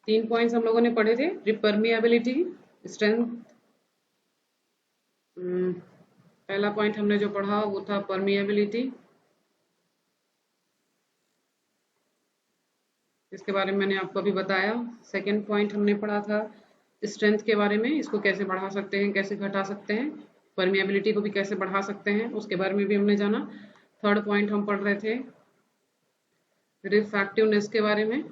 3 points हम लोगों ने पढ़े थे, परमिएबिलिटी, स्ट्रेंथ। पहला पॉइंट हमने जो पढ़ा वो था परमिएबिलिटी, इसके बारे में मैंने आपको अभी बताया। सेकंड पॉइंट हमने पढ़ा था स्ट्रेंथ के बारे में, इसको कैसे बढ़ा सकते हैं, कैसे घटा सकते हैं, परमिएबिलिटी को भी कैसे बढ़ा सकते हैं, उसके बारे में भी हमने जाना। थर्ड पॉइंट हम पढ़ रहे थे रिफ्रैक्टिवनेस के बारे में।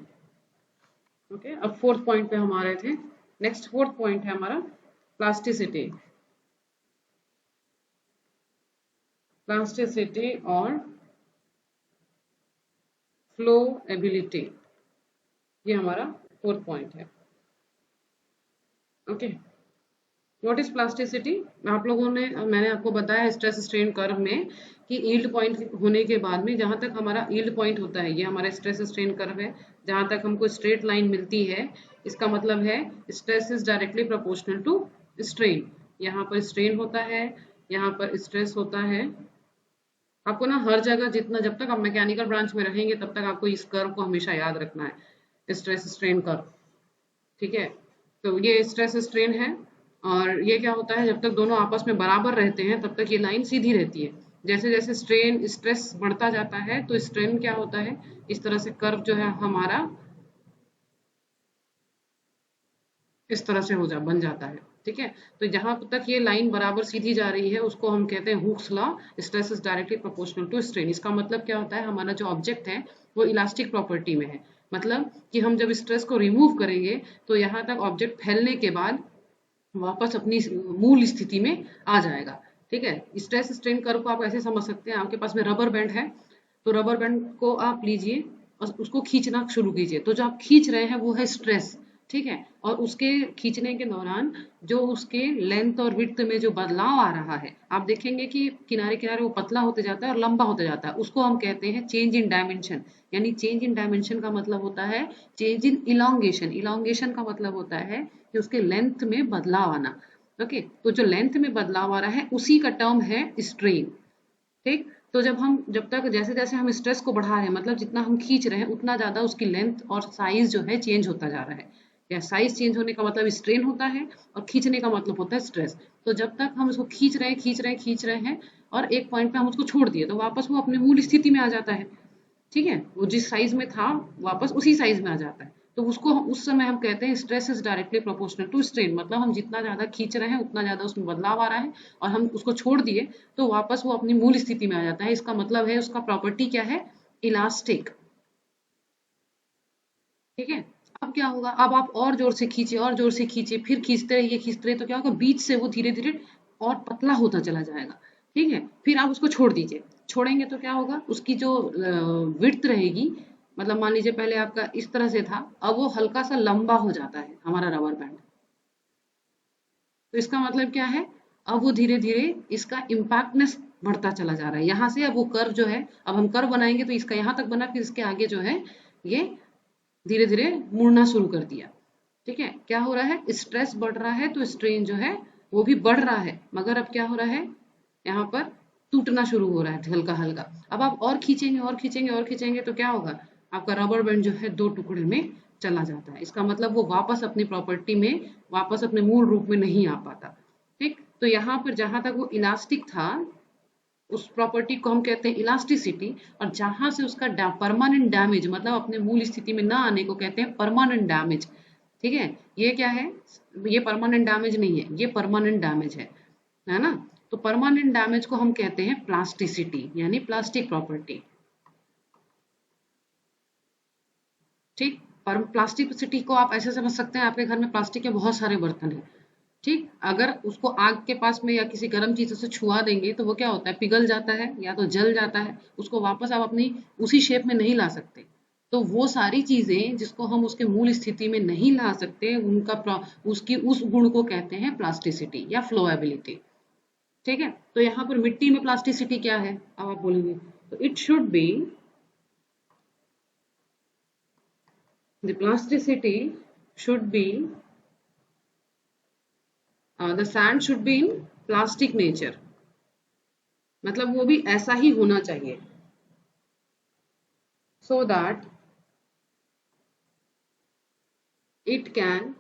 ओके, अब फोर्थ पॉइंट पे हम आ रहे थे। नेक्स्ट फोर्थ पॉइंट है हमारा प्लास्टिसिटी। प्लास्टिसिटी और फ्लो एबिलिटी, ये हमारा फोर्थ पॉइंट है। Okay, what is plasticity? आप लोगों ने, मैंने आपको बताया स्ट्रेस स्ट्रेन कर्व में कि यील्ड पॉइंट होने के बाद में जहां तक हमारा यील्ड पॉइंट होता है, ये हमारा स्ट्रेस स्ट्रेन कर्व है, जहां तक हमको स्ट्रेट लाइन मिलती है, इसका मतलब है stress is directly proportional to strain. यहाँ पर स्ट्रेन होता है, यहाँ पर स्ट्रेस होता है। आपको ना हर जगह, जितना जब तक आप मैकेनिकल ब्रांच में रहेंगे तब तक आपको इस कर्व को हमेशा याद रखना है, स्ट्रेस स्ट्रेन कर्व। ठीक है, तो ये स्ट्रेस स्ट्रेन है। और ये क्या होता है, जब तक दोनों आपस में बराबर रहते हैं तब तक ये लाइन सीधी रहती है। जैसे जैसे स्ट्रेन स्ट्रेस बढ़ता जाता है तो स्ट्रेन क्या होता है, इस तरह से कर्व जो है हमारा इस तरह से बन जाता है। ठीक है, तो जहां तक ये लाइन बराबर सीधी जा रही है उसको हम कहते हैं Hooke's law, stress is directly proportional to strain. इसका मतलब क्या होता है, हमारा जो ऑब्जेक्ट है वो इलास्टिक प्रॉपर्टी में है। मतलब कि हम जब स्ट्रेस को रिमूव करेंगे तो यहाँ तक ऑब्जेक्ट फैलने के बाद वापस अपनी मूल स्थिति में आ जाएगा। ठीक है, स्ट्रेस स्ट्रेन कर्व को आप ऐसे समझ सकते हैं, आपके पास में रबर बैंड है, तो रबर बैंड को आप लीजिए और उसको खींचना शुरू कीजिए, तो जो आप खींच रहे हैं वो है स्ट्रेस। ठीक है, और उसके खींचने के दौरान जो उसके लेंथ और विड्थ में जो बदलाव आ रहा है, आप देखेंगे कि किनारे किनारे वो पतला होते जाता है और लंबा होते जाता है, उसको हम कहते हैं चेंज इन डायमेंशन। यानी चेंज इन डायमेंशन का मतलब होता है चेंज इन इलोंगेशन। इलोंगेशन का मतलब होता है कि उसके लेंथ में बदलाव आना। ओके, तो जो लेंथ में बदलाव आ रहा है उसी का टर्म है स्ट्रेन। ठीक, तो जब तक जैसे जैसे हम स्ट्रेस को बढ़ा रहे हैं, मतलब जितना हम खींच रहे हैं उतना ज्यादा उसकी लेंथ और साइज जो है चेंज होता जा रहा है। या साइज चेंज होने का मतलब स्ट्रेन होता है और खींचने का मतलब होता है स्ट्रेस। तो जब तक हम उसको खींच रहे हैं खींच रहे हैं खींच रहे हैं और एक पॉइंट पे हम उसको छोड़ दिए तो वापस वो अपने मूल स्थिति में आ जाता है। ठीक है, वो जिस साइज में था वापस उसी साइज में आ जाता है। तो उसको उस समय हम कहते हैं stress is directly proportional to strain. मतलब हम जितना ज्यादा खींच रहे हैं उतना ज्यादा उसमें बदलाव आ रहा है, और हम उसको छोड़ दिए तो वापस वो अपनी मूल स्थिति में आ जाता है। इसका मतलब है उसका प्रॉपर्टी क्या है, इलास्टिक। ठीक है, अब क्या होगा, अब आप और जोर से खींचे और जोर से खींचे, फिर खींचते रहिए तो क्या होगा, बीच से वो धीरे धीरे और पतला होता चला जाएगा। ठीक है, फिर आप उसको छोड़ दीजिए। छोड़ेंगे तो क्या होगा, उसकी जो विड्थ रहेगी, मतलब मान लीजिए पहले आपका इस तरह से था, अब वो हल्का सा लंबा हो जाता है हमारा रबर बैंड। तो इसका मतलब क्या है, अब वो धीरे धीरे इसका इम्पैक्टनेस बढ़ता चला जा रहा है। यहाँ से अब वो कर्व जो है, अब हम कर्व बनाएंगे तो इसका यहाँ तक बना, फिर इसके आगे जो है ये धीरे धीरे मुड़ना शुरू कर दिया। ठीक है, क्या हो रहा है, स्ट्रेस बढ़ रहा है तो स्ट्रेन जो है वो भी बढ़ रहा है, मगर अब क्या हो रहा है, यहाँ पर टूटना शुरू हो रहा है हल्का हल्का। अब आप और खींचेंगे और खींचेंगे और खींचेंगे तो क्या होगा, आपका रबर बैंड जो है दो टुकड़े में चला जाता है। इसका मतलब वो वापस अपनी प्रॉपर्टी में, वापस अपने मूल रूप में नहीं आ पाता। ठीक, तो यहाँ पर जहां तक वो इलास्टिक था उस प्रॉपर्टी को हम कहते हैं इलास्टिसिटी, और जहां से उसका परमानेंट डैमेज, मतलब अपने मूल स्थिति में ना आने को कहते हैं परमानेंट डैमेज। ठीक है, ये क्या है, ये परमानेंट डैमेज नहीं है, ये परमानेंट डैमेज है ना। तो परमानेंट डैमेज को हम कहते हैं प्लास्टिसिटी, यानी प्लास्टिक प्रॉपर्टी। ठीक, पर प्लास्टिसिटी को आप ऐसे समझ सकते हैं, आपके घर में प्लास्टिक के बहुत सारे बर्तन हैं। ठीक, अगर उसको आग के पास में या किसी गर्म चीज़ों से छुआ देंगे तो वो क्या होता है, पिघल जाता है या तो जल जाता है, उसको वापस आप अपनी उसी शेप में नहीं ला सकते। तो वो सारी चीजें जिसको हम उसके मूल स्थिति में नहीं ला सकते, उसकी उस गुण को कहते हैं प्लास्टिसिटी या फ्लोएबिलिटी। ठीक है, तो यहाँ पर मिट्टी में प्लास्टिसिटी क्या है, अब आप बोलेंगे, तो it should be, the plasticity should be, the sand should be in plastic nature. मतलब वो भी ऐसा ही होना चाहिए, so that It can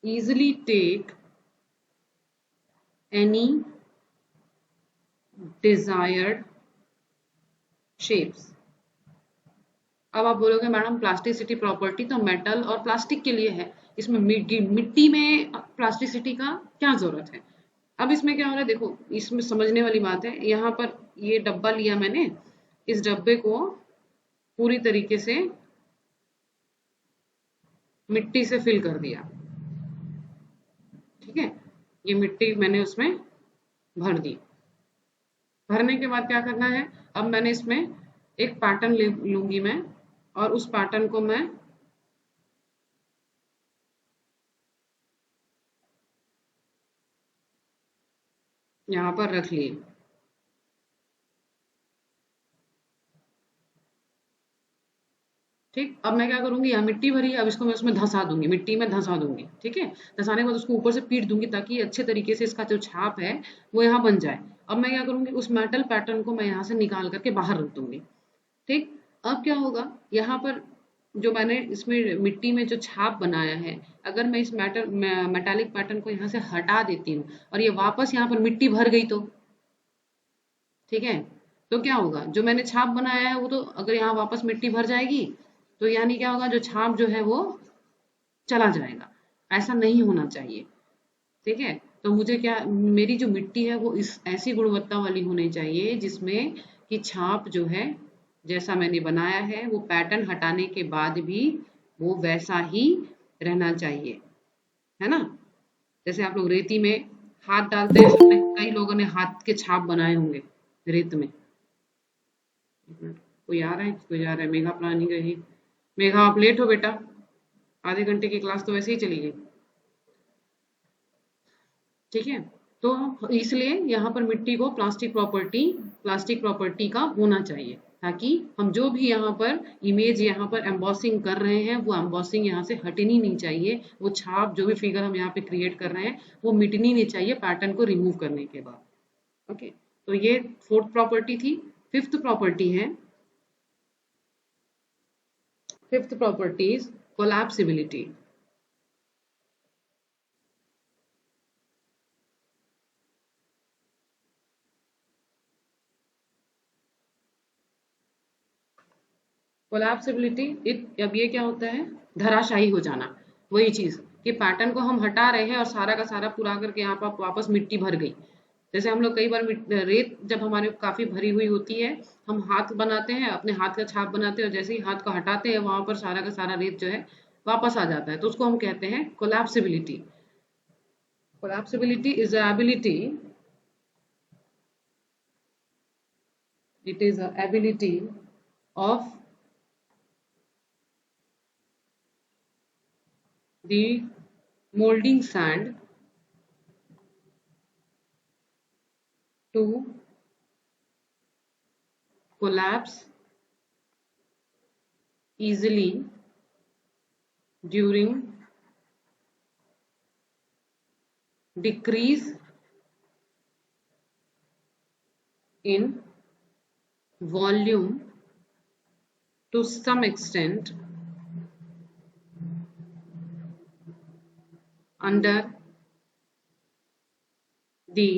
easily take any desired shapes. अब आप बोलोगे मैडम प्लास्टिसिटी प्रॉपर्टी तो मेटल और प्लास्टिक के लिए है, इसमें मिट्टी में प्लास्टिसिटी का क्या जरूरत है? अब इसमें क्या हो रहा है, देखो इसमें समझने वाली बात है। यहाँ पर ये डब्बा लिया मैंने, इस डब्बे को पूरी तरीके से मिट्टी से फिल कर दिया, ठीक है। ये मिट्टी मैंने उसमें भर दी। भरने के बाद क्या करना है, अब मैंने इसमें एक पैटर्न लूंगी मैं, और उस पैटर्न को मैं यहाँ पर रख लिए। ठीक, अब मैं क्या करूंगी, यहाँ मिट्टी भरी है, अब इसको मैं उसमें धंसा दूंगी, मिट्टी में धंसा दूंगी, ठीक है। धंसाने के बाद उसको ऊपर से पीट दूंगी ताकि अच्छे तरीके से इसका जो छाप है वो यहाँ बन जाए। अब मैं क्या करूंगी, उस मेटल पैटर्न को मैं यहाँ से निकाल करके बाहर रख दूंगी। ठीक, अब क्या होगा, यहाँ पर जो मैंने इसमें मिट्टी में जो छाप बनाया है, अगर मैं इस मेटालिक पैटर्न को यहाँ से हटा देती हूँ और ये वापस यहाँ पर मिट्टी भर गई तो, ठीक है, तो क्या होगा, जो मैंने छाप बनाया है वो तो अगर यहाँ वापस मिट्टी भर जाएगी तो यानी क्या होगा, जो छाप जो है वो चला जाएगा। ऐसा नहीं होना चाहिए, ठीक है। तो मुझे क्या, मेरी जो मिट्टी है वो इस ऐसी गुणवत्ता वाली होनी चाहिए जिसमें कि छाप जो है जैसा मैंने बनाया है वो पैटर्न हटाने के बाद भी वो वैसा ही रहना चाहिए, है ना। जैसे आप लोग रेती में हाथ डालते हैं, कई लोगों ने हाथ के छाप बनाए होंगे रेत में। कोई आ रहा है, कोई जा रहा है, मेघा प्लानिंग गई। मेघा आप लेट हो बेटा, आधे घंटे की क्लास तो वैसे ही चली गई, ठीक है। तो इसलिए यहाँ पर मिट्टी को प्लास्टिक प्रॉपर्टी का होना चाहिए, ताकि हम जो भी यहाँ पर इमेज यहाँ पर एम्बॉसिंग कर रहे हैं वो एम्बॉसिंग यहाँ से हटनी नहीं चाहिए, वो छाप जो भी फिगर हम यहाँ पे क्रिएट कर रहे हैं वो मिटनी नहीं चाहिए पैटर्न को रिमूव करने के बाद। ओके, तो ये फोर्थ प्रॉपर्टी थी। फिफ्थ प्रॉपर्टी है, फिफ्थ प्रॉपर्टी इज कोलैप्सिबिलिटी। कोलैप्सिबिलिटी, अब ये क्या होता है, धराशायी हो जाना। वही चीज कि पैटर्न को हम हटा रहे हैं और सारा का सारा पूरा करके यहाँ पर वापस मिट्टी भर गई। जैसे हम लोग कई बार रेत जब हमारे काफी भरी हुई होती है, हम हाथ बनाते हैं, अपने हाथ का छाप बनाते हैं और जैसे ही हाथ को हटाते हैं वहां पर सारा का सारा रेत जो है वापस आ जाता है, तो उसको हम कहते हैं collapsibility. Collapsibility is the ability, it is a ability of the molding sand to collapse easily during decrease in volume to some extent under the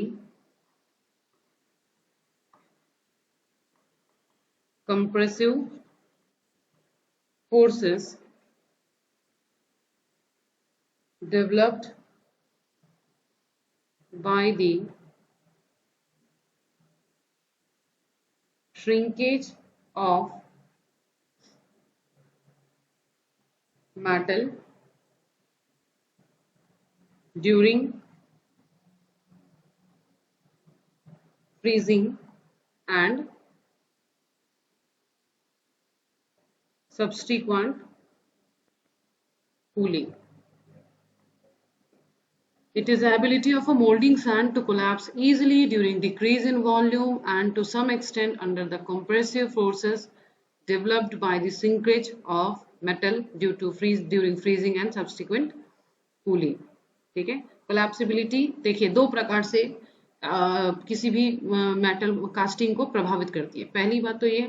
compressive forces developed by the shrinkage of metal during freezing and subsequent cooling. It is the ability of a molding sand to collapse easily during decrease in volume and to some extent under the compressive forces developed by the shrinkage of metal during freezing and subsequent cooling। ठीक है, कोलैप्सिबिलिटी देखिए दो प्रकार से किसी भी metal casting को प्रभावित करती है। पहली बात तो ये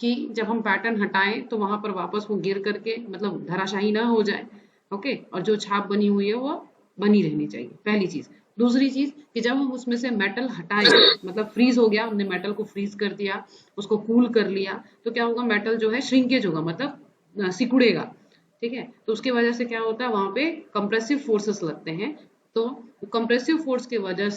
कि जब हम पैटर्न हटाएं तो वहां पर वापस वो गिर करके मतलब धराशायी ना हो जाए। ओके, और जो छाप बनी हुई है वो बनी रहनी चाहिए, पहली चीज। दूसरी चीज कि जब हम उसमें से मेटल हटाएं, मतलब फ्रीज हो गया, हमने मेटल को फ्रीज कर दिया, उसको कूल कर लिया, तो क्या होगा, मेटल जो है श्रिंकेज होगा, मतलब सिकुड़ेगा। ठीक है, तो उसकी वजह से क्या होता है, वहां पे कंप्रेसिव फोर्सेस लगते हैं। तो कंप्रेसिव फोर्स की वजह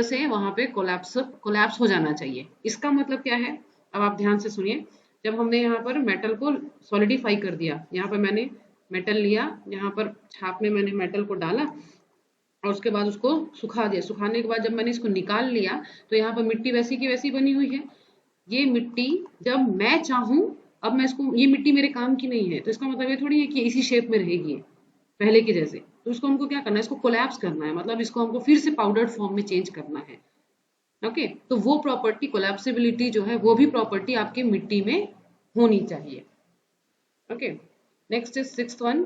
से वहां पे कोलैप्स हो जाना चाहिए। इसका मतलब क्या है, अब आप ध्यान से सुनिए। जब हमने यहाँ पर मेटल को सॉलिडिफाई कर दिया, यहाँ पर मैंने मेटल लिया, यहाँ पर छाप में मैंने मेटल को डाला और उसके बाद उसको सुखा दिया। सुखाने के बाद जब मैंने इसको निकाल लिया तो यहाँ पर मिट्टी वैसी की वैसी बनी हुई है। ये मिट्टी जब मैं चाहूं, अब मैं इसको, ये मिट्टी मेरे काम की नहीं है, तो इसका मतलब ये थोड़ी है कि इसी शेप में रहेगी ये पहले के जैसे। तो इसको हमको क्या करना है, इसको कोलैप्स करना है, मतलब इसको हमको फिर से पाउडर्ड फॉर्म में चेंज करना है। ओके, तो वो प्रॉपर्टी कोलैप्सिबिलिटी जो है, वो भी प्रॉपर्टी आपके मिट्टी में होनी चाहिए। Okay, next is sixth one.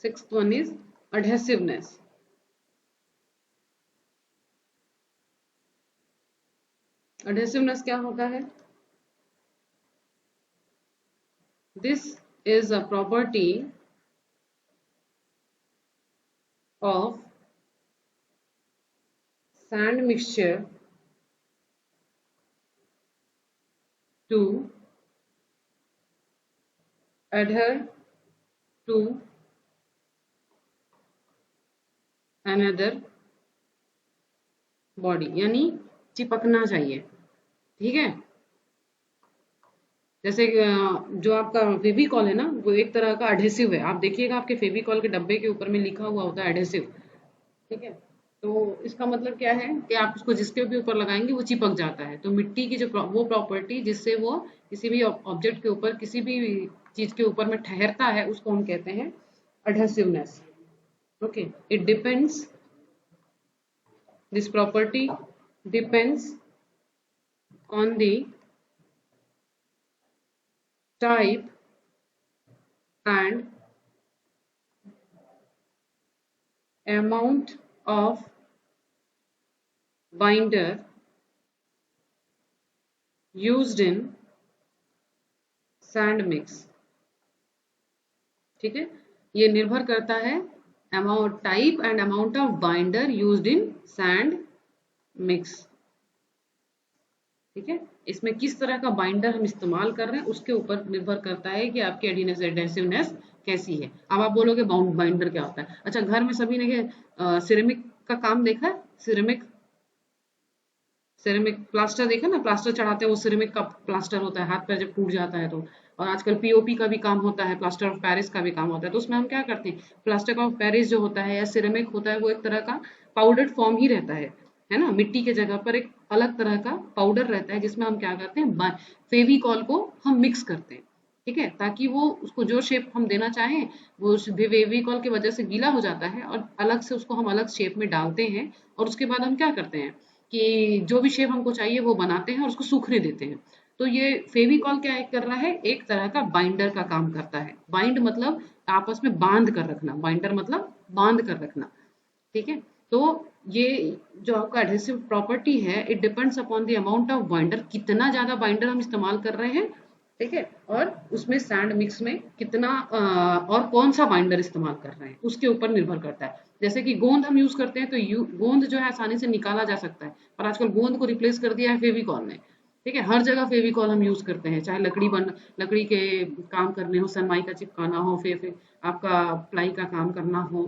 Sixth one is adhesiveness. adhesiveness क्या होता है? This is a property of sand mixture to adhere to another body, यानी चिपकना चाहिए। ठीक है, जैसे जो आपका फेविकॉल है ना, वो एक तरह का एडहेसिव है। आप देखिएगा आपके फेविकॉल के डब्बे के ऊपर में लिखा हुआ होता है एडहेसिव। ठीक है, तो इसका मतलब क्या है कि आप उसको जिसके भी ऊपर लगाएंगे वो चिपक जाता है। तो मिट्टी की जो वो प्रॉपर्टी जिससे वो किसी भी ऑब्जेक्ट के ऊपर, किसी भी चीज के ऊपर में ठहरता है, उसको हम कहते हैं adhesiveness. Okay, it depends, this property depends on the type and amount of binder used in sand mix. ठीक है, ये निर्भर करता है amount, type and amount of binder used in sand mix. ठीक है, इसमें किस तरह का बाइंडर हम इस्तेमाल कर रहे हैं उसके ऊपर निर्भर करता है कि आपकी एडहेसिवनेस कैसी है। अब आप बोलोगे बाइंडर क्या होता है? अच्छा, घर में सभी ने सिरेमिक का काम देखा है? सिरेमिक सिरेमिक प्लास्टर देखा ना, प्लास्टर चढ़ाते हैं, वो सिरेमिक का प्लास्टर होता है, हाथ पैर जब टूट जाता है तो। और आजकल पीओपी का भी काम होता है, प्लास्टर ऑफ पेरिस का भी काम होता है। तो उसमें हम क्या करते हैं, प्लास्टर ऑफ पेरिस जो होता है या सिरेमिक होता है, वो एक तरह का पाउडर्ड फॉर्म ही रहता है ना। मिट्टी के जगह पर एक अलग तरह का पाउडर रहता है जिसमें हम क्या करते हैं, फेविकॉल को हम मिक्स करते हैं। ठीक है, ताकि वो उसको जो शेप हम देना चाहें वो उस फेविकॉल की वजह से गीला हो जाता है और अलग से उसको हम अलग शेप में डालते हैं। और उसके बाद हम क्या करते हैं कि जो भी शेप हमको चाहिए वो बनाते हैं और उसको सूखने देते हैं। तो ये फेविकॉल क्या कर रहा है, एक तरह का बाइंडर का काम करता है। बाइंड मतलब आपस में बांध कर रखना, बाइंडर मतलब बांध कर रखना। ठीक है, तो ये जो आपका एडहेसिव प्रॉपर्टी है, it depends upon the amount of binder, कितना ज्यादा बाइंडर हम इस्तेमाल कर रहे हैं। ठीक है, और उसमें सैंड मिक्स में कितना और कौन सा बाइंडर इस्तेमाल कर रहे हैं उसके ऊपर निर्भर करता है। जैसे कि गोंद हम यूज करते हैं तो गोंद जो है आसानी से निकाला जा सकता है, पर आजकल गोंद को रिप्लेस कर दिया है फेविकॉल ने। ठीक है, हर जगह फेविकॉल हम यूज करते हैं, चाहे लकड़ी के काम करने हो, सनमाई का चिपकाना हो, फिर आपका प्लाई का काम करना हो,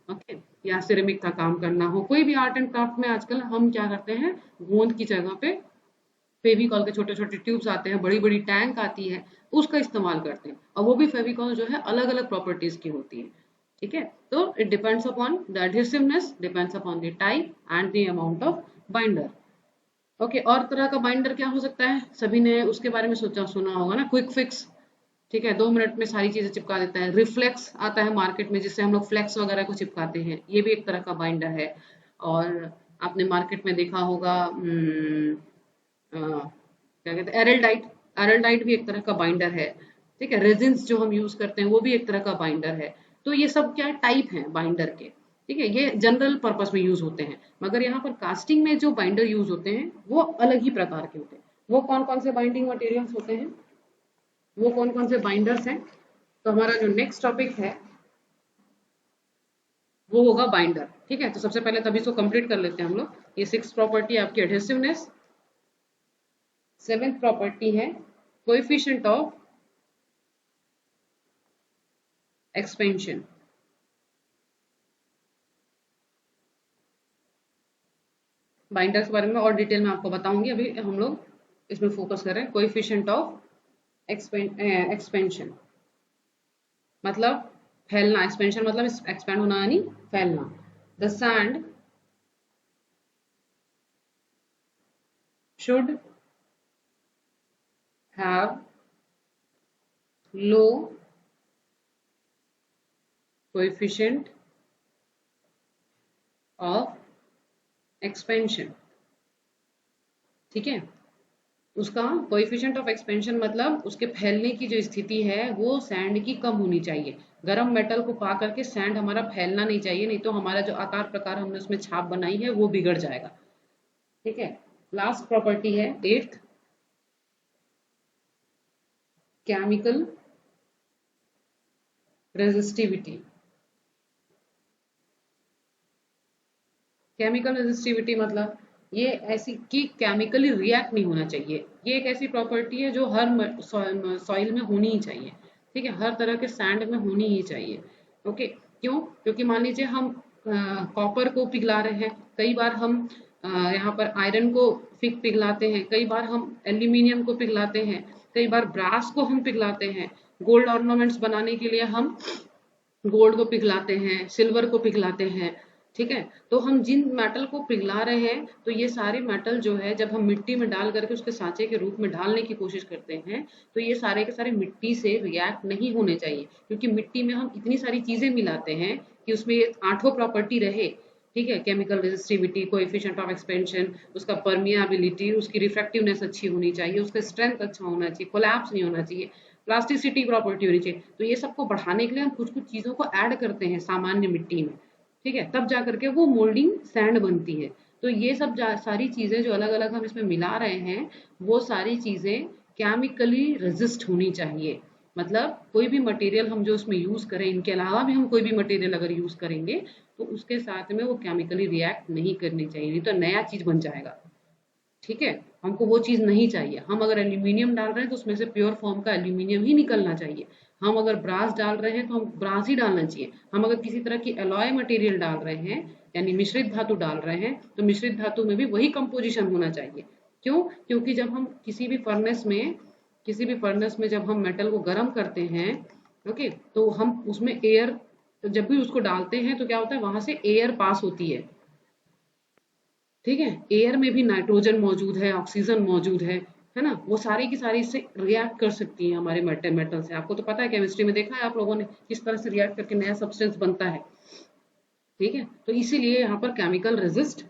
ओके, या सिरेमिक का काम करना हो, कोई भी आर्ट एंड क्राफ्ट में आजकल हम क्या करते हैं, गोंद की जगह पे फेविकॉल के छोटे छोटे ट्यूब्स आते हैं, बड़ी बड़ी टैंक आती है, उसका इस्तेमाल करते हैं। और वो भी फेविकॉल जो है अलग अलग प्रॉपर्टीज की होती है। ठीक है, तो it depends upon the adhesiveness, depends upon the type and the amount of binder. Okay, और तरह का बाइंडर क्या हो सकता है, सभी ने उसके बारे में सोचा सुना होगा ना, क्विक फिक्स। ठीक है, 2 मिनट में सारी चीजें चिपका देता है। रिफ्लेक्स आता है मार्केट में, जिससे हम लोग फ्लेक्स वगैरह को चिपकाते हैं, ये भी एक तरह का बाइंडर है। और आपने मार्केट में देखा होगा क्या कहते हैं, एरलडाइट। एरलडाइट भी एक तरह का बाइंडर है। ठीक है, रेजिन्स जो हम यूज करते हैं वो भी एक तरह का बाइंडर है। तो ये सब क्या टाइप है बाइंडर के। ठीक है, ये जनरल पर्पस में यूज होते हैं, मगर यहाँ पर कास्टिंग में जो बाइंडर यूज होते हैं वो अलग ही प्रकार के होते हैं। वो कौन कौन से बाइंडिंग मटेरियल्स होते हैं, वो कौन कौन से बाइंडर्स हैं? तो हमारा जो नेक्स्ट टॉपिक है वो होगा बाइंडर। ठीक है, तो सबसे पहले तभी इसको कंप्लीट कर लेते हैं हम लोग। ये 6th प्रॉपर्टी आपकी एडहेसिवनेस, 7th प्रॉपर्टी है कोएफिशिएंट ऑफ एक्सपेंशन। बाइंडर के बारे में और डिटेल में आपको बताऊंगी, अभी हम लोग इसमें फोकस करें। कोएफिशिएंट ऑफ एक्सपेंशन मतलब फैलना, एक्सपेंशन मतलब एक्सपैंड होना यानी फैलना। The sand should have low coefficient of expansion. ठीक है, उसका कोएफिशिएंट ऑफ एक्सपेंशन मतलब उसके फैलने की जो स्थिति है वो सैंड की कम होनी चाहिए। गरम मेटल को पा करके सैंड हमारा फैलना नहीं चाहिए, नहीं तो हमारा जो आकार प्रकार हमने उसमें छाप बनाई है वो बिगड़ जाएगा। ठीक है, लास्ट प्रॉपर्टी है 8th chemical resistivity. Chemical resistivity मतलब ये ऐसी कि केमिकली रिएक्ट नहीं होना चाहिए। ये एक ऐसी प्रॉपर्टी है जो हर सॉइल में होनी ही चाहिए। ठीक है, हर तरह के सैंड में होनी ही चाहिए। ओके, क्यों? क्योंकि मान लीजिए हम कॉपर को पिघला रहे हैं, कई बार हम यहाँ पर आयरन को पिघलाते हैं, कई बार हम एल्यूमिनियम को पिघलाते हैं, कई बार ब्रास को हम पिघलाते हैं। गोल्ड ऑर्नामेंट्स बनाने के लिए हम गोल्ड को पिघलाते हैं, सिल्वर को पिघलाते हैं। ठीक है, तो हम जिन मेटल को पिघला रहे हैं तो ये सारे मेटल जो है जब हम मिट्टी में डाल करके उसके सांचे के रूप में ढालने की कोशिश करते हैं तो ये सारे के सारे मिट्टी से रिएक्ट नहीं होने चाहिए, क्योंकि मिट्टी में हम इतनी सारी चीजें मिलाते हैं कि उसमें ये 8 प्रॉपर्टी रहे। ठीक है, chemical resistivity, coefficient of expansion, उसका परमियाबिलिटी, उसकी रिफ्रैक्टिवनेस अच्छी होनी चाहिए, उसका स्ट्रेंथ अच्छा होना चाहिए, कोलैप्स नहीं होना चाहिए, प्लास्टिसिटी प्रॉपर्टी होनी चाहिए। तो ये सबको बढ़ाने के लिए हम कुछ कुछ चीजों को ऐड करते हैं सामान्य मिट्टी में। ठीक है, तब जा करके वो मोल्डिंग सैंड बनती है। तो ये सब सारी चीजें जो अलग अलग हम इसमें मिला रहे हैं वो सारी चीजें केमिकली रेजिस्ट होनी चाहिए। मतलब कोई भी मटेरियल हम जो उसमें यूज करें, इनके अलावा भी हम कोई भी मटेरियल अगर यूज करेंगे तो उसके साथ में वो केमिकली रिएक्ट नहीं करनी चाहिए, नहीं तो नया चीज बन जाएगा। ठीक है, हमको वो चीज नहीं चाहिए। हम अगर एल्यूमिनियम डाल रहे हैं तो उसमें से प्योर फॉर्म का एल्यूमिनियम ही निकलना चाहिए। हम अगर ब्रास डाल रहे हैं तो हम ब्रास ही डालना चाहिए। हम अगर किसी तरह की एलॉय मटेरियल डाल रहे हैं यानी मिश्रित धातु डाल रहे हैं तो मिश्रित धातु में भी वही कंपोजिशन होना चाहिए। क्यों? क्योंकि जब हम किसी भी फर्नेस में जब हम मेटल को गर्म करते हैं, ओके, तो हम उसमें एयर, जब भी उसको डालते हैं तो क्या होता है, वहां से एयर पास होती है। ठीक है, एयर में भी नाइट्रोजन मौजूद है, ऑक्सीजन मौजूद है ना, वो सारी की सारी इससे रिएक्ट कर सकती है हमारे मेटल से। आपको तो पता है, केमिस्ट्री में देखा है आप लोगों ने किस तरह से रिएक्ट करके नया सब्सटेंस बनता है। ठीक है, तो इसीलिए यहाँ पर केमिकल रेजिस्ट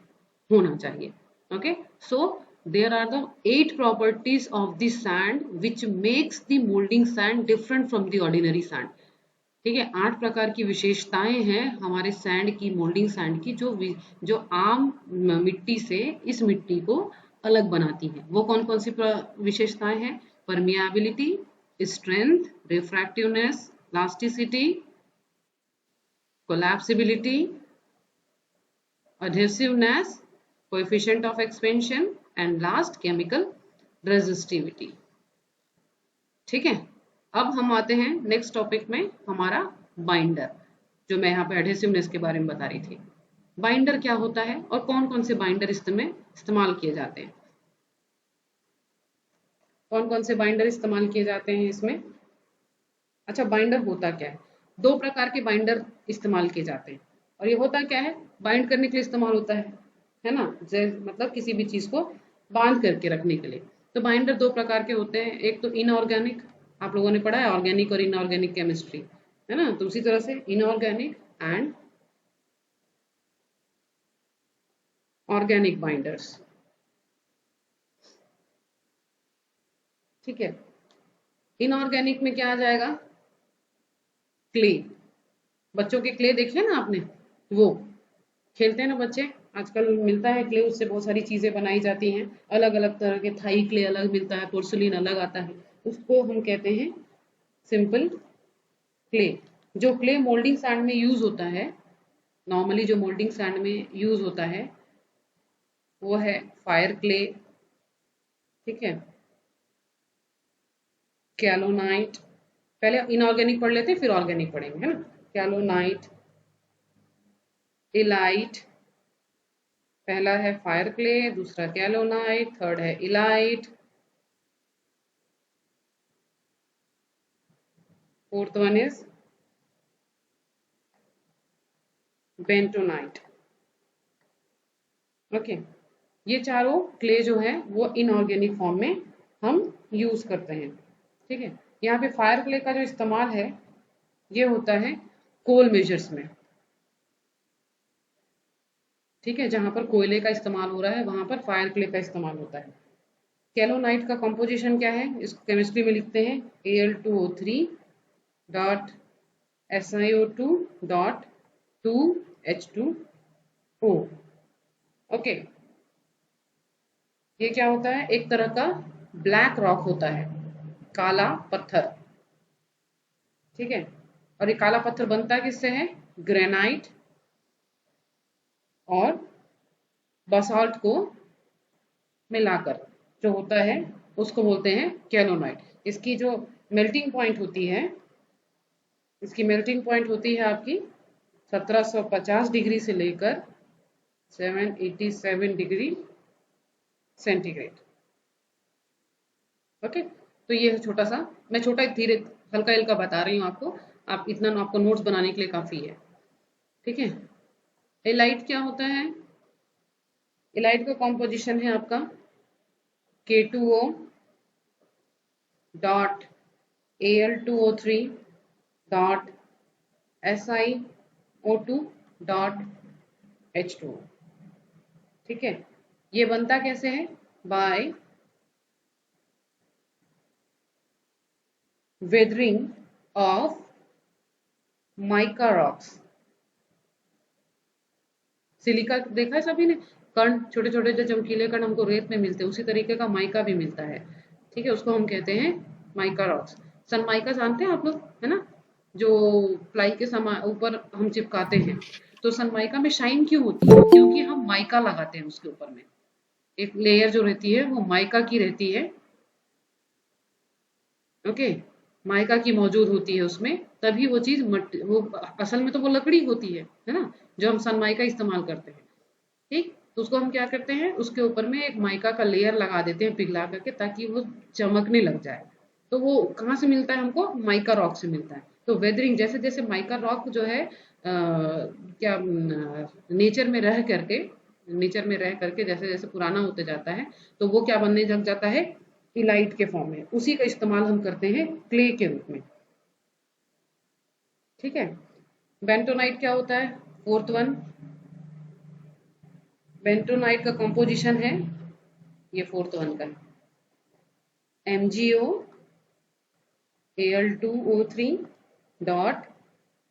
होना चाहिए। Okay, so there are the 8 properties of the sand which makes the moulding sand different from the ordinary sand. ठीक है, 8 प्रकार की विशेषताएं हैं हमारे सैंड की, मोल्डिंग सैंड की, जो आम मिट्टी से इस मिट्टी को अलग बनाती हैं। वो कौन कौन सी विशेषताएं हैं? Permeability, strength, refractiveness, plasticity, collapsibility, adhesiveness, coefficient of expansion and last chemical resistivity। ठीक है, अब हम आते हैं नेक्स्ट टॉपिक में, हमारा बाइंडर, जो मैं यहाँ पे एडहेसिवनेस के बारे में बता रही थी। बाइंडर क्या होता है और कौन कौन से बाइंडर इसमें इस्तेमाल किए जाते हैं? कौन कौन से बाइंडर इस्तेमाल किए जाते हैं इसमें? अच्छा, बाइंडर होता क्या है? 2 प्रकार के बाइंडर इस्तेमाल किए जाते हैं। और ये होता क्या है? बाइंड करने के लिए इस्तेमाल होता है ना, मतलब किसी भी चीज को बांध करके रखने के लिए। तो बाइंडर 2 प्रकार के होते हैं। एक तो इनऑर्गेनिक, आप लोगों ने पढ़ा है ऑर्गेनिक और इनऑर्गेनिक केमिस्ट्री, है ना, तो उसी तरह से इनऑर्गेनिक एंड ऑर्गेनिक बाइंडर्स। ठीक है, इनऑर्गेनिक में क्या आ जाएगा? क्ले, बच्चों के क्ले देखे ना आपने, वो खेलते हैं ना बच्चे, आजकल मिलता है क्ले, उससे बहुत सारी चीजें बनाई जाती हैं। अलग अलग तरह के थाई क्ले अलग मिलता है, पोर्सलिन अलग आता है, उसको हम कहते हैं सिंपल क्ले। जो क्ले मोल्डिंग सैंड में यूज होता है, नॉर्मली जो मोल्डिंग सैंड में यूज होता है वो है फायर क्ले, ठीक है, कैलोनाइट। पहले इनऑर्गेनिक पढ़ लेते हैं फिर ऑर्गेनिक पढ़ेंगे, है ना। कैलोनाइट, इलाइट, पहला है फायर क्ले, दूसरा कैलोनाइट, थर्ड है elite, fourth one is bentonite. Okay, ये चारों क्ले जो है वो इनऑर्गेनिक फॉर्म में हम यूज करते हैं, ठीक है। यहाँ पे फायर क्ले का जो इस्तेमाल है ये होता है कोल मेजर्स में, ठीक है, जहां पर कोयले का इस्तेमाल हो रहा है वहां पर फायर क्ले का इस्तेमाल होता है। कैलोनाइट का कंपोजिशन क्या है, इसको केमिस्ट्री में लिखते हैं Al2O3 dot SiO2 dot 2H2O। Okay, ये क्या होता है, एक तरह का ब्लैक रॉक होता है, काला पत्थर, ठीक है। और ये काला पत्थर बनता किससे है, ग्रेनाइट और बसाल्ट को मिलाकर जो होता है उसको बोलते हैं कैलोनाइट। इसकी जो मेल्टिंग पॉइंट होती है, इसकी मेल्टिंग पॉइंट होती है आपकी 1750 डिग्री से लेकर 787 डिग्री सेंटीग्रेड। ओके, तो ये है छोटा सा, मैं छोटा धीरे हल्का हल्का बता रही हूँ आपको, आप इतना आपको नोट्स बनाने के लिए काफी है, ठीक है। एलाइट क्या होता है, एलाइट का कॉम्पोजिशन है आपका K2O dot Al2O3 dot SiO2 dot H2O, ठीक है। ये बनता कैसे है, by weathering of mica rocks. Silica देखा है सभी ने, कण छोटे छोटे जो चमकीले कण हमको रेत में मिलते हैं, उसी तरीके का माइका भी मिलता है, ठीक है, उसको हम कहते हैं माइका रॉक्स। सनमाइका जानते हैं आप लोग, है ना, जो प्लाई के समा ऊपर हम चिपकाते हैं। तो सनमाइका में शाइन क्यों होती है, क्योंकि हम माइका लगाते हैं उसके ऊपर में, एक लेयर जो रहती है वो माइका की रहती है। ओके, माइका की मौजूद होती है उसमें, तभी वो चीज वो असल में तो वो लकड़ी होती है ना, जो हम सनमाइका इस्तेमाल करते हैं, ठीक। तो उसको हम क्या करते हैं, उसके ऊपर में एक माइका का लेयर लगा देते हैं पिघला करके, ताकि वो चमकने लग जाए। तो वो कहाँ से मिलता है हमको, माइका रॉक से मिलता है। तो वेदरिंग, जैसे जैसे माइका रॉक जो है क्या नेचर में रह करके, नेचर में रह करके जैसे जैसे पुराना होते जाता है, तो वो क्या बनने लग जाता है, इलाइट के फॉर्म में। उसी का इस्तेमाल हम करते हैं क्ले के रूप में, ठीक है। बेंटोनाइट क्या होता है, फोर्थ वन, बेंटोनाइट का कंपोजिशन है, ये फोर्थ वन का है, MgO Al2O3 dot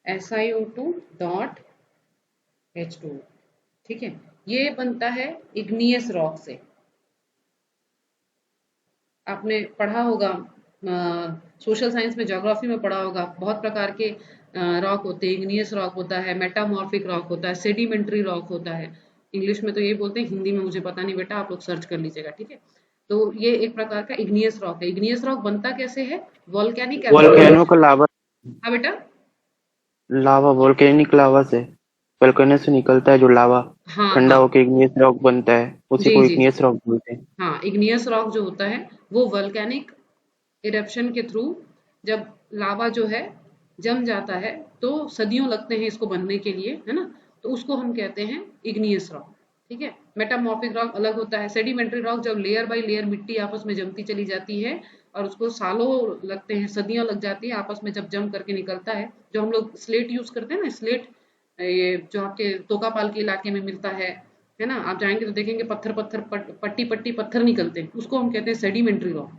SiO2 dot H2O, ठीक है। ये बनता है इग्नियस रॉक से। आपने पढ़ा होगा, सोशल साइंस में, ज्योग्राफी में पढ़ा होगा, बहुत प्रकार के रॉक होते हैं, इग्नियस रॉक होता है, मेटामॉर्फिक रॉक होता है, सेडिमेंट्री रॉक होता है। इंग्लिश में तो यही बोलते हैं, हिंदी में मुझे पता नहीं बेटा, आप लोग सर्च कर लीजिएगा, ठीक है। तो ये एक प्रकार का इग्नियस रॉक है। इग्नियस रॉक बनता कैसे है, वॉल्केनिक वोल्केनो का लावा, हाँ बेटा, लावा वोल्केनिक लावा से, वोल्केनो से निकलता है जो लावा, हाँ ठंडा हाँ, होकर इग्नियस रॉक बनता है, उसी जी को जी जी, इग्नियस रॉक बोलते हैं। हाँ, इग्नियस रॉक जो होता है वो वोल्केनिक इरप्शन के थ्रू जब लावा जो है जम जाता है, तो सदियों लगते हैं इसको बनने के लिए, है ना, तो उसको हम कहते हैं इग्नियस रॉक, ठीक है। मेटामॉर्फिक रॉक अलग होता है। सेडिमेंट्री रॉक जब लेयर बाय लेयर मिट्टी आपस में जमती चली जाती है और उसको सालों लगते हैं, सदियों लग जाती है आपस में जब जम करके निकलता है, जो हम लोग स्लेट यूज करते हैं ना, स्लेट, ये जो आपके तोकापाल के इलाके में मिलता है ना, आप जाएंगे तो देखेंगे पत्थर पत्थर पट्टी पट्टी पत्थर निकलते हैं, उसको हम कहते हैं सेडिमेंट्री रॉक,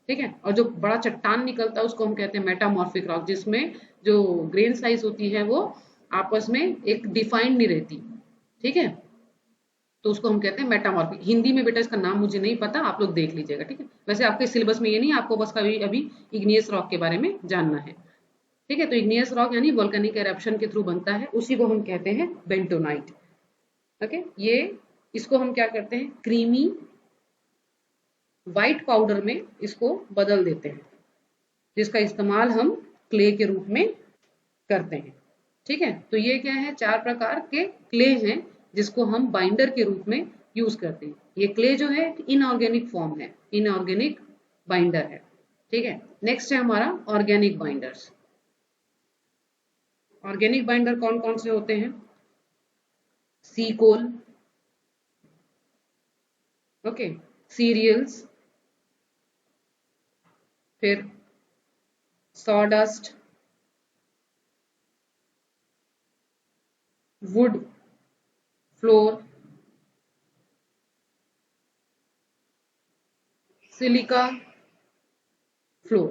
ठीक है। और जो बड़ा चट्टान निकलता है उसको हम कहते हैं मेटामॉर्फिक रॉक, जिसमें जो ग्रेन साइज होती है वो आपस में एक डिफाइंड नहीं रहती, ठीक है, तो उसको हम कहते हैं मेटामॉर्फिक। हिंदी में बेटा इसका नाम मुझे नहीं पता, आप लोग देख लीजिएगा, ठीक है। वैसे आपके सिलेबस में ये नहीं, आपको बस अभी अभी इग्नियस रॉक के बारे में जानना है, ठीक है। तो इग्नियस रॉक यानी वोल्केनिक एरप्शन के थ्रू बनता है, उसी को हम कहते हैं बेंटोनाइट। ओके, ये इसको हम क्या करते हैं, क्रीमी व्हाइट पाउडर में इसको बदल देते हैं, जिसका इस्तेमाल हम क्ले के रूप में करते हैं, ठीक है। तो ये क्या है, 4 प्रकार के क्ले हैं जिसको हम बाइंडर के रूप में यूज करते हैं। ये क्ले जो है इनऑर्गेनिक फॉर्म है, इनऑर्गेनिक बाइंडर है, ठीक है। नेक्स्ट है हमारा ऑर्गेनिक बाइंडर्स। ऑर्गेनिक बाइंडर कौन कौन से होते हैं, सी कोल, ओके, सीरियल्स, फिर sawdust, wood flour, silica floor,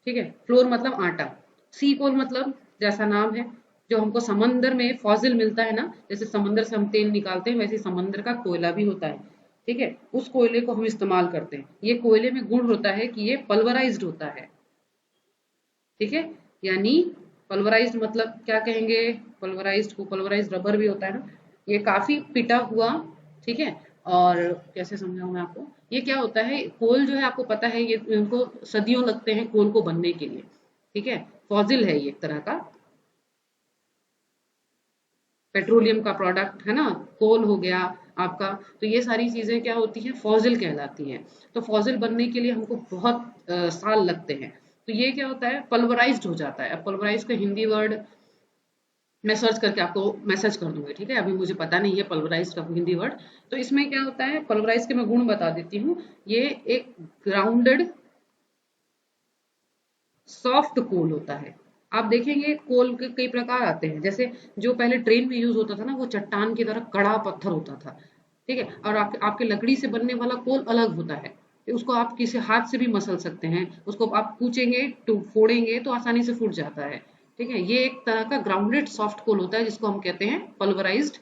ठीक है। फ्लोर मतलब आटा, सी कोल मतलब जैसा नाम है, जो हमको समंदर में फॉसिल मिलता है ना, जैसे समंदर से हम तेल निकालते हैं, वैसे समंदर का कोयला भी होता है, ठीक है। उस कोयले को हम इस्तेमाल करते हैं। ये कोयले में गुण होता है कि ये पल्वराइज्ड होता है, ठीक है। यानी पल्वराइज्ड मतलब क्या कहेंगे, पल्वराइज्ड को पल्वराइज्ड रबर भी होता है ना, ये काफी पिटा हुआ, ठीक है। और कैसे समझाऊं मैं आपको, ये क्या होता है, कोल जो है आपको पता है, ये इनको सदियों लगते हैं कोल को बनने के लिए, ठीक है। फॉजिल है ये एक तरह का पेट्रोलियम का प्रोडक्ट है ना, कोल हो गया आपका। तो ये सारी चीजें क्या होती हैं, फॉजिल कहलाती हैं। तो फॉजिल बनने के लिए हमको बहुत साल लगते हैं। तो ये क्या होता है, पल्वराइज्ड हो जाता है। अब पल्वराइज का हिंदी वर्ड मैं सर्च करके आपको मैसेज कर दूंगी, ठीक है। अभी मुझे पता नहीं है पल्वराइज का हिंदी वर्ड। तो इसमें क्या होता है, पल्वराइज के मैं गुण बता देती हूँ। ये एक ग्राउंडेड सॉफ्ट कोल होता है। आप देखेंगे कोल के कई प्रकार आते हैं, जैसे जो पहले ट्रेन में यूज होता था ना, वो चट्टान की तरह कड़ा पत्थर होता था, ठीक है। और आपके लकड़ी से बनने वाला कोल अलग होता है, उसको आप किसी हाथ से भी मसल सकते हैं, उसको आप कूचेंगे तो फोड़ेंगे तो आसानी से फूट जाता है, ठीक है। ये एक तरह का ग्राउंडेड सॉफ्ट कोल होता है, जिसको हम कहते हैं पल्वराइज्ड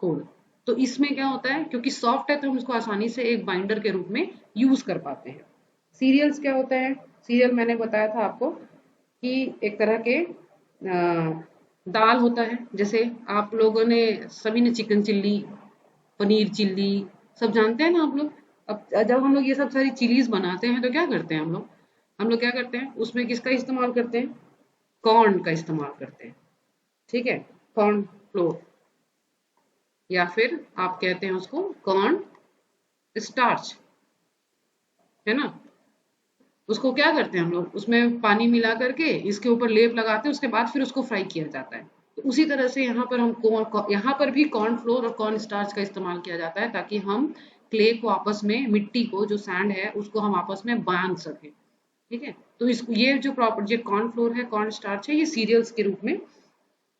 कोल। तो इसमें क्या होता है, क्योंकि सॉफ्ट है तो हम इसको आसानी से एक बाइंडर के रूप में यूज कर पाते हैं। सीरियल्स क्या होता है, सीरियल मैंने बताया था आपको कि एक तरह के दाल होता है। जैसे आप लोगों ने सभी ने चिकन चिल्ली, पनीर चिल्ली सब जानते हैं ना आप लोग। अब जब हम लोग ये सब सारी चिलीज बनाते हैं तो क्या करते हैं हम लोग क्या करते हैं, उसमें किसका इस्तेमाल करते हैं, कॉर्न का इस्तेमाल करते हैं, ठीक है। कॉर्न फ्लोर, या फिर आप कहते हैं उसको कॉर्न स्टार्च, है ना। उसको क्या करते हैं हम लोग, उसमें पानी मिला करके इसके ऊपर लेप लगाते हैं, उसके बाद फिर उसको फ्राई किया जाता है। तो उसी तरह से यहाँ पर हम यहाँ पर भी कॉर्न फ्लोर और कॉर्न स्टार्च का इस्तेमाल किया जाता है, ताकि हम क्ले को आपस में, मिट्टी को जो सैंड है उसको हम आपस में बांध सकें, ठीक है। तो इस ये जो प्रॉपर जो कॉर्न फ्लोर है, कॉर्न स्टार्च है, ये सीरियल्स के रूप में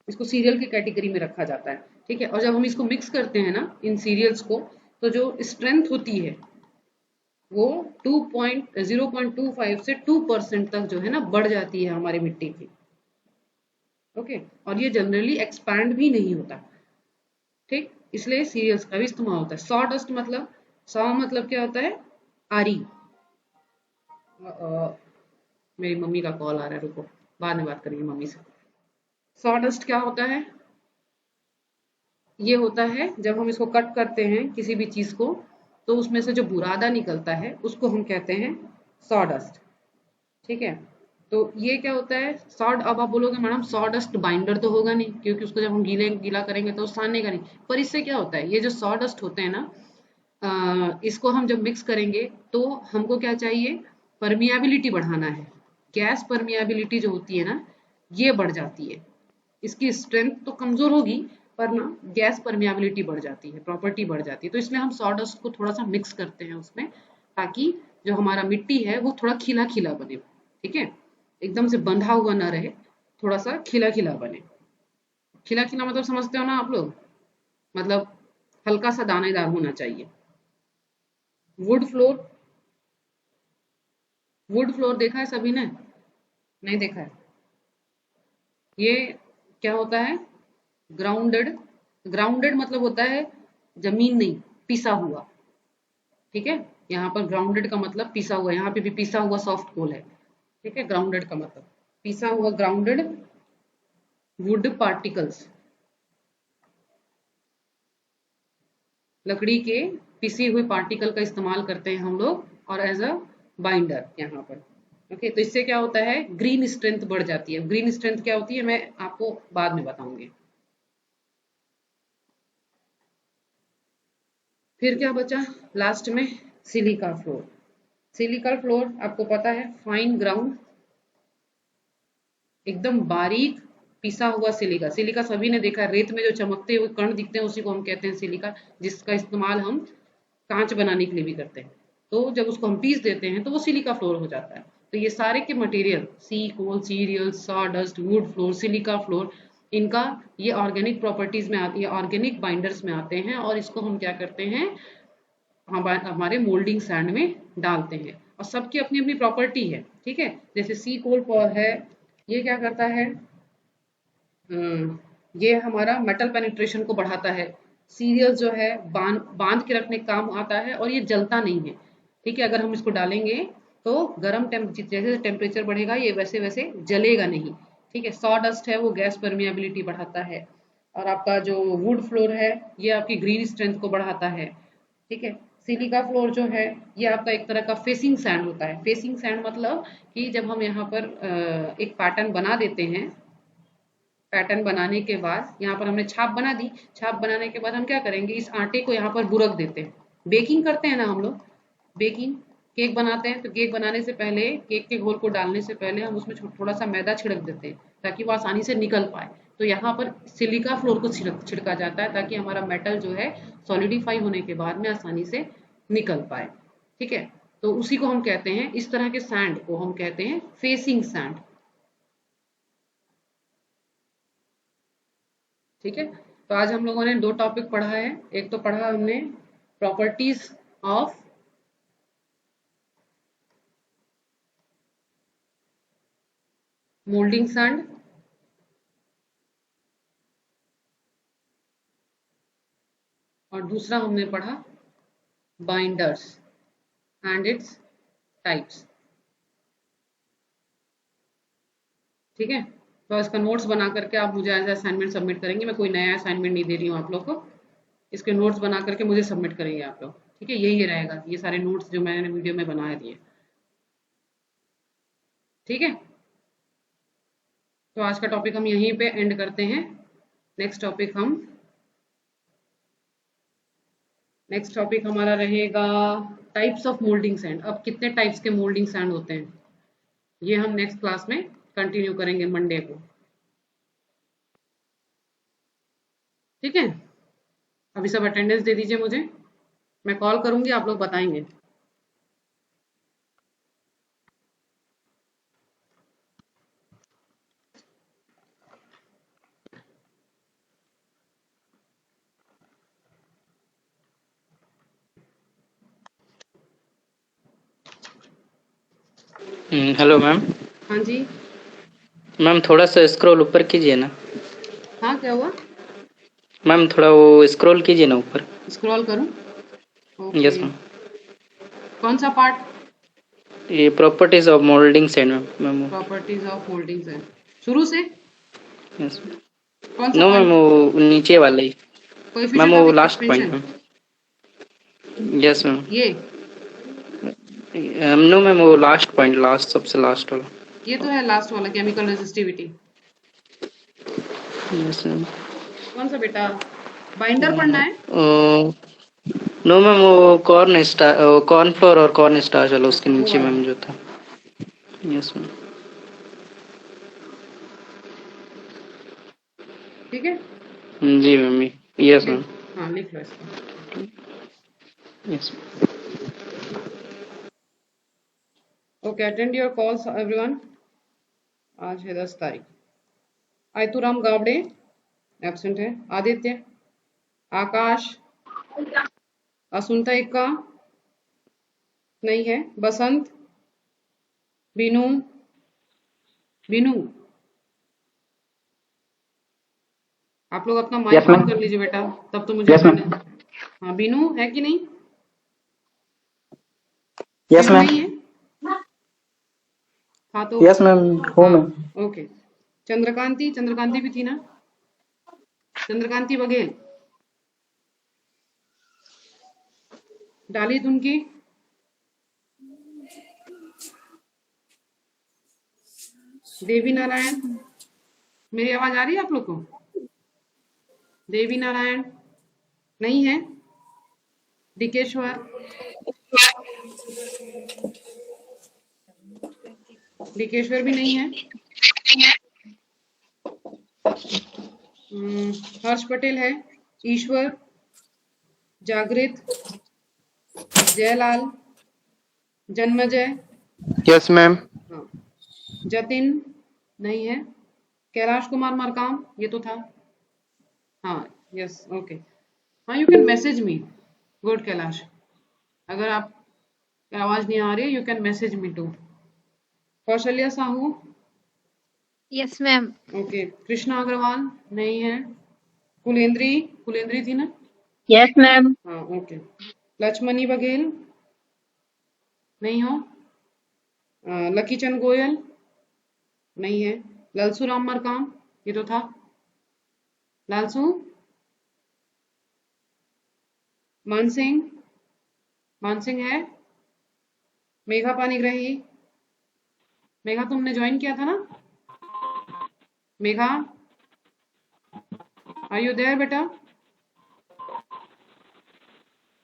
इसको सीरियल की कैटेगरी में रखा जाता है, ठीक है। और जब हम इसको मिक्स करते हैं ना इन सीरियल्स को, तो जो स्ट्रेंथ होती है वो 0.25 से 2% तक जो है ना बढ़ जाती है हमारी मिट्टी की, ओके। और ये जनरली एक्सपैंड भी नहीं होता, ठीक। इसलिए सीरियल्स का भी इस्तेमाल होता है। सॉ डस्ट मतलब, सॉ मतलब क्या होता है, आरी। मेरी मम्मी का कॉल आ रहा है, रुको बाद में बात करेंगे मम्मी से। सॉ डस्ट क्या होता है, ये होता है जब हम इसको कट करते हैं किसी भी चीज को, तो उसमें से जो बुरादा निकलता है उसको हम कहते हैं सॉडस्ट, ठीक है। तो ये क्या होता है सॉड, अब आप बोलोगे मैडम सॉडस्ट बाइंडर तो होगा नहीं, क्योंकि उसको जब हम गीला करेंगे तो सानेगा नहीं। पर इससे क्या होता है, ये जो सॉडस्ट होते हैं ना, इसको हम जब मिक्स करेंगे तो हमको क्या चाहिए, परमियाबिलिटी बढ़ाना है। गैस परमियाबिलिटी जो होती है ना, ये बढ़ जाती है। इसकी स्ट्रेंथ तो कमजोर होगी, पर ना गैस परमियाबिलिटी बढ़ जाती है, प्रॉपर्टी बढ़ जाती है। तो इसलिए हम सॉडस्ट को थोड़ा सा मिक्स करते हैं उसमें, ताकि जो हमारा मिट्टी है वो थोड़ा खिला खिला बने, ठीक है। एकदम से बंधा हुआ ना रहे, थोड़ा सा खिला खिला बने। खिला खिला मतलब समझते हो ना आप लोग, मतलब हल्का सा दानेदार होना चाहिए। वुड फ्लोर, वुड फ्लोर देखा है सभी ने, नहीं देखा है। ये क्या होता है, ग्राउंडेड ग्राउंडेड मतलब होता है जमीन नहीं, पिसा हुआ। ठीक है, यहाँ पर ग्राउंडेड का मतलब पिसा हुआ, यहाँ पे भी पिसा हुआ सॉफ्ट कोल है। ठीक है, ग्राउंडेड का मतलब पिसा हुआ, ग्राउंडेड वुड पार्टिकल्स, लकड़ी के पिसे हुए पार्टिकल का इस्तेमाल करते हैं हम लोग और एज अ बाइंडर यहाँ पर। ओके, तो इससे क्या होता है, ग्रीन स्ट्रेंथ बढ़ जाती है। ग्रीन स्ट्रेंथ क्या होती है मैं आपको बाद में बताऊंगी। फिर क्या बचा लास्ट में, सिलिका फ्लोर। सिलिका फ्लोर आपको पता है, फाइन ग्राउंड, एकदम बारीक पिसा हुआ सिलिका। सिलिका सभी ने देखा है, रेत में जो चमकते हुए कण दिखते हैं उसी को हम कहते हैं सिलिका, जिसका इस्तेमाल हम कांच बनाने के लिए भी करते हैं। तो जब उसको हम पीस देते हैं तो वो सिलिका फ्लोर हो जाता है। तो ये सारे के material, sea coal, cereal, sawdust, wood flour, silica flour, इनका ये ऑर्गेनिक प्रॉपर्टीज में आती है, ऑर्गेनिक बाइंडर्स में आते हैं और इसको हम क्या करते हैं, हमारे मोल्डिंग सैंड में डालते हैं। और सबकी अपनी अपनी प्रॉपर्टी है। ठीक है, जैसे सी कोल है, ये क्या करता है, ये हमारा मेटल पेनिट्रेशन को बढ़ाता है। सीरियल जो है बांध बांध के रखने का काम आता है और ये जलता नहीं है। ठीक है, अगर हम इसको डालेंगे तो गर्म जैसे टेम्परेचर बढ़ेगा ये वैसे वैसे जलेगा नहीं। ठीक है, सॉ डस्ट है वो गैस परमिएबिलिटी बढ़ाता है। और आपका जो वुड फ्लोर है ये आपकी ग्रीन स्ट्रेंथ को बढ़ाता है। ठीक है, सिलिका फ्लोर जो है ये आपका एक तरह का फेसिंग सैंड होता है। फेसिंग सैंड मतलब कि जब हम यहाँ पर एक पैटर्न बना देते हैं, पैटर्न बनाने के बाद यहाँ पर हमने छाप बना दी, छाप बनाने के बाद हम क्या करेंगे, इस आटे को यहाँ पर बुरक देते हैं। बेकिंग करते हैं ना हम लोग, बेकिंग, केक बनाते हैं तो केक बनाने से पहले, केक के घोल को डालने से पहले हम उसमें थोड़ा सा मैदा छिड़क देते हैं ताकि वो आसानी से निकल पाए। तो यहाँ पर सिलिका फ्लोर को छिड़का जाता है ताकि हमारा मेटल जो है सॉलिडिफाई होने के बाद में आसानी से निकल पाए। ठीक है, तो उसी को हम कहते हैं, इस तरह के सैंड को हम कहते हैं फेसिंग सैंड। ठीक है, तो आज हम लोगों ने दो टॉपिक पढ़ा है। एक तो पढ़ा हमने प्रॉपर्टीज ऑफ मोल्डिंग सैंड, और दूसरा हमने पढ़ा बाइंडर्स एंड इट्स टाइप्स। ठीक है, तो इसका नोट्स बना करके आप मुझे एज असाइनमेंट सबमिट करेंगे। मैं कोई नया असाइनमेंट नहीं दे रही हूँ आप लोग को, इसके नोट्स बना करके मुझे सबमिट करेंगे आप लोग। ठीक है, यही रहेगा, ये सारे नोट्स जो मैंने वीडियो में बना दिए। ठीक है, तो आज का टॉपिक हम यहीं पे एंड करते हैं। नेक्स्ट टॉपिक हम नेक्स्ट टॉपिक हमारा रहेगा टाइप्स ऑफ मोल्डिंग सैंड। अब कितने टाइप्स के मोल्डिंग सैंड होते हैं ये हम नेक्स्ट क्लास में कंटिन्यू करेंगे मंडे को। ठीक है, अभी सब अटेंडेंस दे दीजिए मुझे, मैं कॉल करूंगी, आप लोग बताएंगे। Hello ma'am. हाँ जी। मैम थोड़ा सा स्क्रॉल ऊपर कीजिए ना। हाँ, क्या हुआ? मैम थोड़ा वो स्क्रॉल कीजिए ना ऊपर। स्क्रॉल करूं? Yes okay, ma'am. कौन सा पार्ट? ये properties of moulding sand ma'am. Ma'am properties of moulding sand, शुरू से यस। कौन सा नो मैम पॉइंट? वो नीचे वाला ही। मैम कोएफिशिएंट ऑफ वो last point expansion, ma'am. Yes ma'am. ये नो मैम वो लास्ट पॉइंट, लास्ट सबसे लास्ट वाला। ये तो है लास्ट वाला, केमिकल रेजिस्टिविटी। Yes ma'am. कौन सा बेटा, बाइंडर पढ़ना है? नो मैम वो कॉर्न फ्लोर और कॉर्न स्टार्च वाला उसके अच्छा, वो नीचे वाला। मैम जो था। Yes ma'am. ठीक है, जी मैम। Yes ma'am. लिख, हाँ लिख लो इसको। Yes. Okay, attend your calls everyone. आज है 10 तारीख। आयतुराम गावड़े एब्सेंट है। आदित्य, आकाश, असुनता इक्का नहीं है। बसंत, बीनू, बीनू, आप लोग अपना माइक Yes, ma'am. ऑन कर लीजिए बेटा, तब तो मुझे Yes, ma'am. हाँ बीनू है कि नहीं? Yes, Binu ma'am. नहीं है? हाँ तो Yes, ma'am. हूँ मैं। ओके। चंद्रकांति, चंद्रकांति भी थी ना? चंद्रकांति बघेल डाली तुमकी? देवी नारायण, मेरी आवाज आ रही है आप लोग को? देवी नारायण नहीं है? डिकेश्वर, डिकेश्वर भी नहीं है? हर्ष पटेल है? ईश्वर, जागृत, जयलाल, जन्मजय, Yes, ma'am. हाँ, जतिन नहीं है? कैलाश कुमार मरकाम, ये तो था। हाँ यस ओके। हाँ you can message me. Good Kailash, अगर आप आवाज नहीं आ रही है you can message me too. Kaushalya Sahu, yes ma'am. Okay. Krishna Agrawal नहीं है? कुलेंद्री, कुलेंद्री थी ना? Yes ma'am. हाँ ओके। लक्ष्मणी बघेल नहीं हो? लकीचंद गोयल नहीं है? ललसू राम मरकाम, ये तो था। लालसू, मानसिंह, मानसिंह है? मेघा पानीग्राही, मेघा तुमने ज्वाइन किया था ना? मेघा, आर यू देयर बेटा?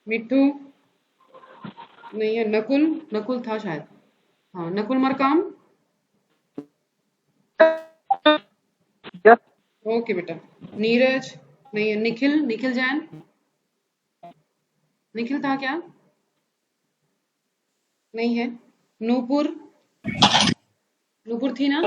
मिट्टू नहीं है? नकुल, नकुल था शायद। हाँ नकुल मरकाम, Yes. ओके बेटा। नीरज नहीं है? निखिल, निखिल जैन, निखिल था क्या? नहीं है? नूपुर, नूपुर थी ना?